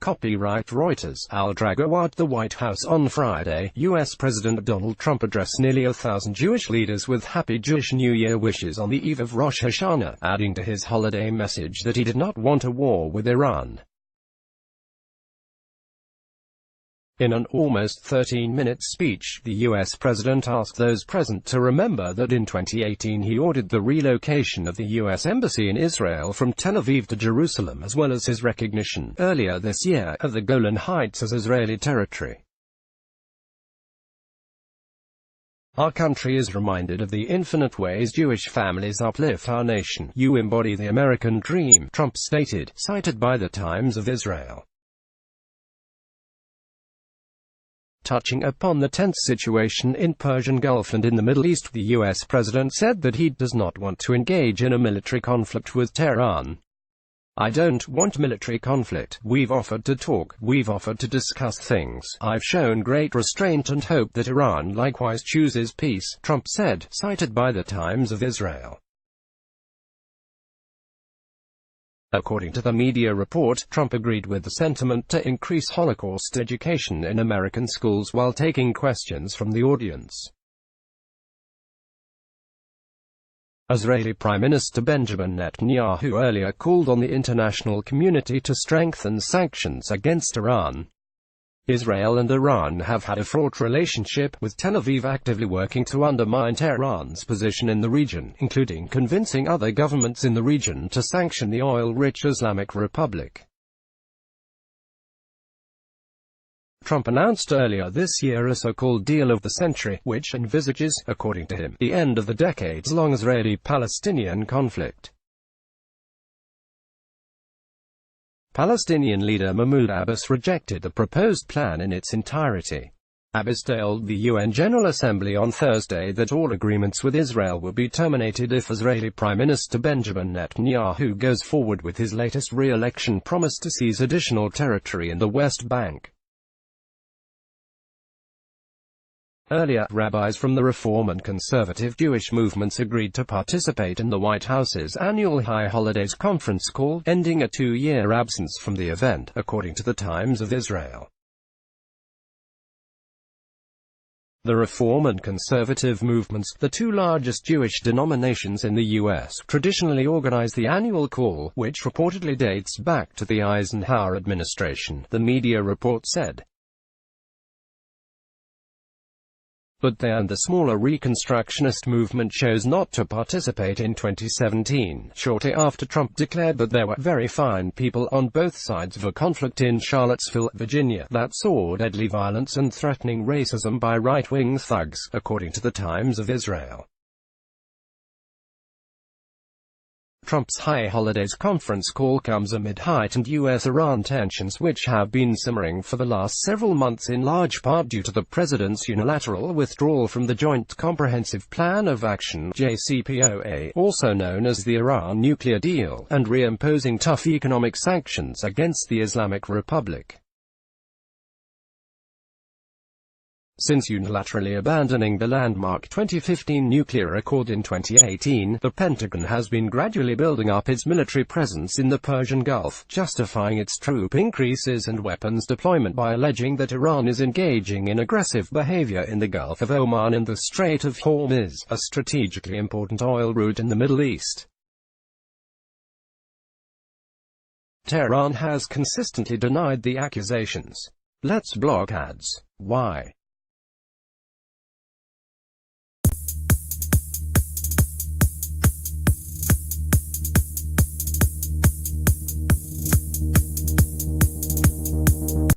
Copyright Reuters. DragoAt the White House. On Friday, U.S. President Donald Trump addressed nearly 1,000 Jewish leaders with Happy Jewish New Year wishes on the eve of Rosh Hashanah, adding to his holiday message that he did not want a war with Iran. In an almost 13-minute speech, the U.S. president asked those present to remember that in 2018 he ordered the relocation of the U.S. Embassy in Israel from Tel Aviv to Jerusalem, as well as his recognition, earlier this year, of the Golan Heights as Israeli territory. Our country is reminded of the infinite ways Jewish families uplift our nation. You embody the American dream, Trump stated, cited by the Times of Israel. Touching upon the tense situation in Persian Gulf and in the Middle East, the U.S. president said that he does not want to engage in a military conflict with Tehran. "I don't want military conflict. We've offered to talk. We've offered to discuss things. I've shown great restraint and hope that Iran likewise chooses peace," Trump said, cited by the Times of Israel. According to the media report, Trump agreed with the sentiment to increase Holocaust education in American schools while taking questions from the audience. Israeli Prime Minister Benjamin Netanyahu earlier called on the international community to strengthen sanctions against Iran. Israel and Iran have had a fraught relationship, with Tel Aviv actively working to undermine Tehran's position in the region, including convincing other governments in the region to sanction the oil-rich Islamic Republic. Trump announced earlier this year a so-called deal of the century, which envisages, according to him, the end of the decades-long Israeli-Palestinian conflict. Palestinian leader Mahmoud Abbas rejected the proposed plan in its entirety. Abbas told the UN General Assembly on Thursday that all agreements with Israel will be terminated if Israeli Prime Minister Benjamin Netanyahu goes forward with his latest re-election promise to seize additional territory in the West Bank. Earlier, rabbis from the Reform and Conservative Jewish movements agreed to participate in the White House's annual High Holidays conference call, ending a 2-year absence from the event, according to the Times of Israel. The Reform and Conservative movements, the two largest Jewish denominations in the U.S., traditionally organize the annual call, which reportedly dates back to the Eisenhower administration, the media report said. But they and the smaller Reconstructionist movement chose not to participate in 2017, shortly after Trump declared that there were very fine people on both sides of a conflict in Charlottesville, Virginia, that saw deadly violence and threatening racism by right-wing thugs, according to the Times of Israel. Trump's High Holidays conference call comes amid heightened U.S.-Iran tensions which have been simmering for the last several months, in large part due to the president's unilateral withdrawal from the Joint Comprehensive Plan of Action (JCPOA), also known as the Iran nuclear deal, and reimposing tough economic sanctions against the Islamic Republic. Since unilaterally abandoning the landmark 2015 nuclear accord in 2018, the Pentagon has been gradually building up its military presence in the Persian Gulf, justifying its troop increases and weapons deployment by alleging that Iran is engaging in aggressive behavior in the Gulf of Oman and the Strait of Hormuz, a strategically important oil route in the Middle East. Tehran has consistently denied the accusations. Let's block ads. Why?